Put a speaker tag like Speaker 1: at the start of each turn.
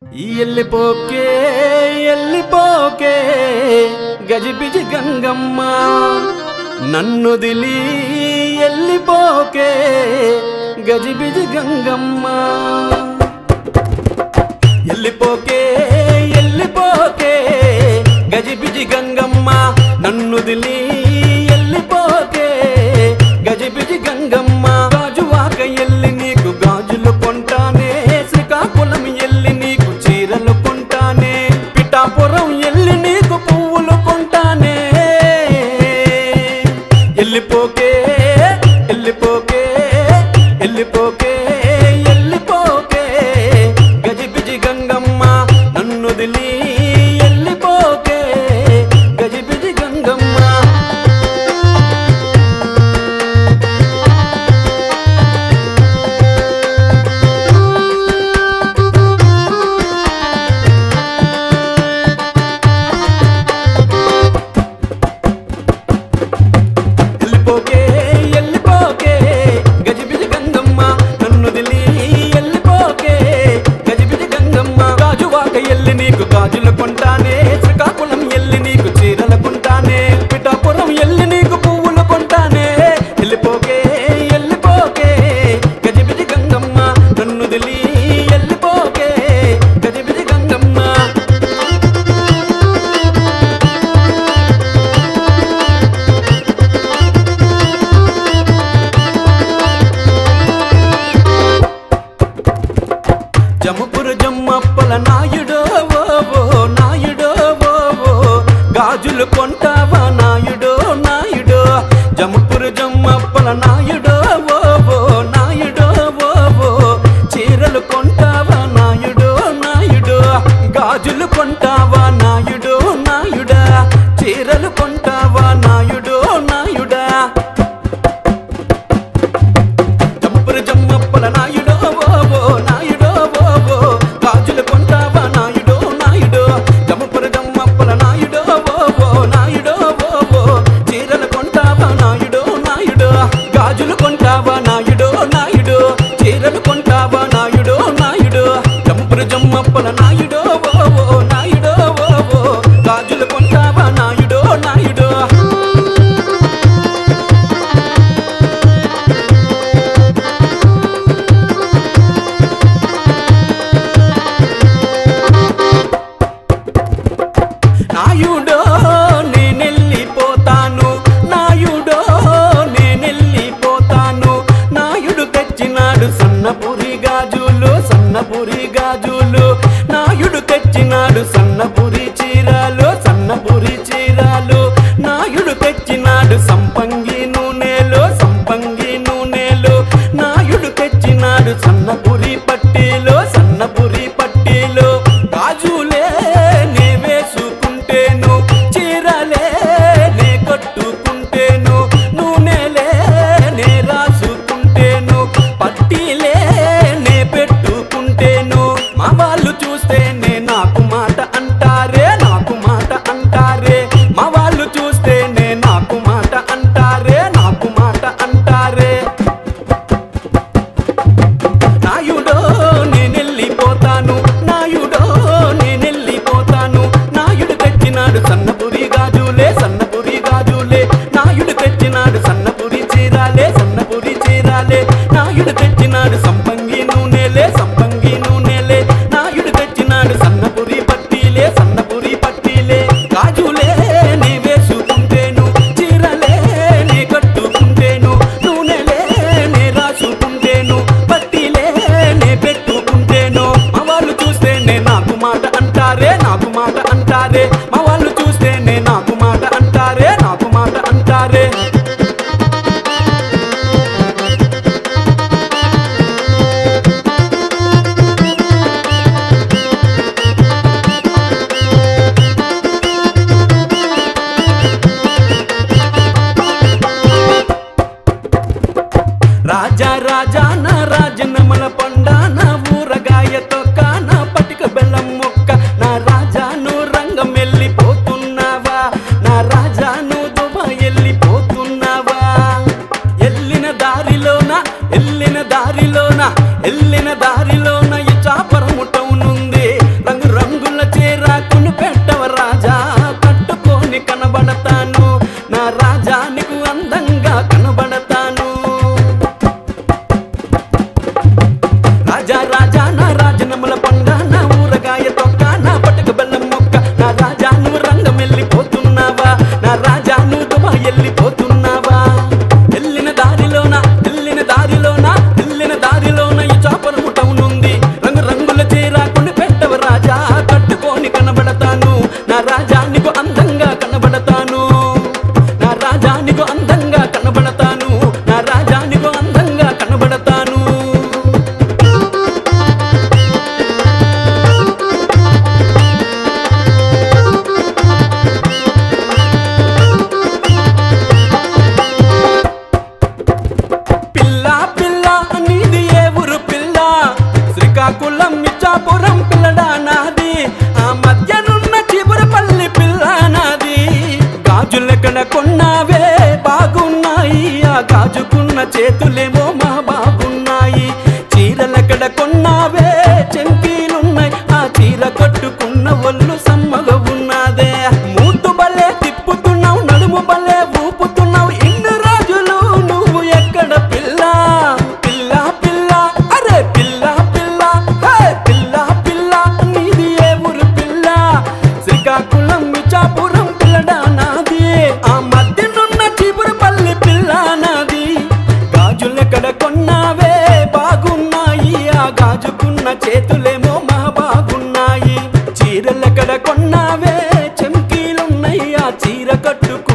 Speaker 1: ఎల్లిపోకే ఎల్లిపోకే గజిబిజి గంగమ్మ నన్నొదిలి ఎల్లిపోకే గజిబిజి గంగమ్మ ఎల్లిపోకే ఎల్లిపోకే గజిబిజి గంగమ్మ నన్నొదిలి ఎల్లిపోకే గజిబిజి గంగమ్మ గాజువాక ఎల్లి నీకు గాజులు కొంటానే శ్రీకాకుళం ఎల్లి నీకు చీరలు కొంటానే పిఠాపురం ఎల్లి నీకు పువ్వులు కొంటానే ఎల్లిపోకే ఎల్లిపోకే ఎల్లిపోకే ఎల్లిపోకే గజిబిజి గంగమ్మ నన్నొదిలి ఎల్లిపోకే గజిబిజి గంగమ్మ గాజులు కొంటానే శ్రీకాకుళం ఎల్లి నీకు చీరలు కొంటానే పిఠాపురం ఎల్లి నీకు పువ్వులు కొంటానే ఎల్లిపోకే ఎల్లిపోకే గజిబిజి గంగమ్మ నన్నొదిలి ఎల్లిపోకే గజిబిజి గంగమ్మ జముపురు జమ్మప్పల నాయుడు గాజులు కొంటావా నాయుడో నాయుడో జముపురు జమ్మప్పల నాయుడో నాయుడో చీరలు కొంటావా నాయుడో నాయుడో గాజులు కొంటావా నాయుడో నాయుడా చీరలు కొంటావా నాయుడో నాయుడా జముపురు జమ్మప్పల నాయుడో నాయుడో గాజులు కొంటావా నాయుడో నాయుడో జముపురు జమ్మప్పల నాయుడో నాయుడో చీరలు కొంటావా నాయుడో నాయుడో గాజులు కొంటావా నాయుడో నాయుడో చీరలు కొంటావా నాయుడో నాయుడో జముపురు జమ్మప్పల నాయుడో నాయుడో గాజులు కొంటావా నాయుడో నాయుడో నాయుడో నేనెళ్ళిపోతాను నాయుడో నేనెళ్ళిపోతాను నాయుడు తెచ్చినాడు సన్నపురి గాజులు సన్నపురి గాజులు నాయుడు తెచ్చినాడు సన్నపురి చీరలు సన్నపురి చీరలు నాయుడు తెచ్చినాడు సంపంగి నూనెలు సంపంగి నూనెలు నాయుడు తెచ్చినాడు సన్నపురి పట్టీలు సన్నపురి పట్టీలు గాజులే నే వేసుకుంటేను చీరలే నే కట్టుకుంటేను నూనెలే నే రాసుకుంటేను పట్టీలే నే పెట్టుకుంటేను మా వాళ్ళు చూస్తేనే నాకు మాట అంటారే నాకు మాట అంటారే మా వాళ్ళు చూస్తేనే నాకు మాట అంటారే నాకు మాట అంటారే నాయుడో నేనెళ్ళిపోతాను నాయుడో నేనెళ్ళిపోతాను నాయుడు తెచ్చినాడు సన్నపురి గాజులే సన్నపురి గాజులే నాయుడు తెచ్చినాడు సన్నపురి చీరాలే సన్నపురి చీరాలే నాయుడు తెచ్చినాడు సంపంగి నూనెలే సంపంగి నూనెలే నాయుడు తెచ్చినాడు సన్నపురి పట్టీలే సన్నపురి పట్టీలే గాజులే నే వేసుకుంటేను చీరలే నే కట్టుకుంటేను నూనెలే నే రాసుకుంటేను పట్టీలే నే పెట్టుకుంటేను మా వాళ్ళు చూస్తేనే నాకు మాట అంటారే నాకు మాట అంటారే మా వాళ్ళు చూస్తేనే నాకు మాట అంటారే నాకు మాట అంటారే రాజా రాజా నా రాజనమల పండాన ఊరగాయతో కాన పటిక బెల్లం మొక్క నా రాజాను రంగం వెళ్ళిపోతున్నావా నా రాజాను దుబాయ్ వెళ్ళిపోతున్నా గాజులెక్కడ కొన్నావే బాగున్నాయి ఆ గాజుకున్న చేతులేమో మా బాగున్నాయి చీరలెక్కడ కొన్నావే చెంకీలున్నాయి ఆ చీర కట్టుకున్న ఒళ్ళు సమ్మగా ఉన్నదే మూతు బలే తిప్పుతున్నావు నడుము బలే ఊపుతున్నావు ఇన్ని రోజులు నువ్వు ఎక్కడ పిల్ల పిల్ల పిల్ల అరే పిల్ల పిల్ల హే పిల్ల పిల్ల నీది ఏ ఊరు పిల్ల శ్రీకాకుళం మిచాపురం పిల్లడా నాది ఆ మధ్యనున్న చీపురుపల్లి పిల్ల నాది గాజులెక్కడ కొన్నావే బాగున్నాయి ఆ గాజుకున్న చేతులేమో మా బాగున్నాయి చీరలెక్కడ కొన్నావే చెంకీలున్నాయి ఆ చీర కట్టుకు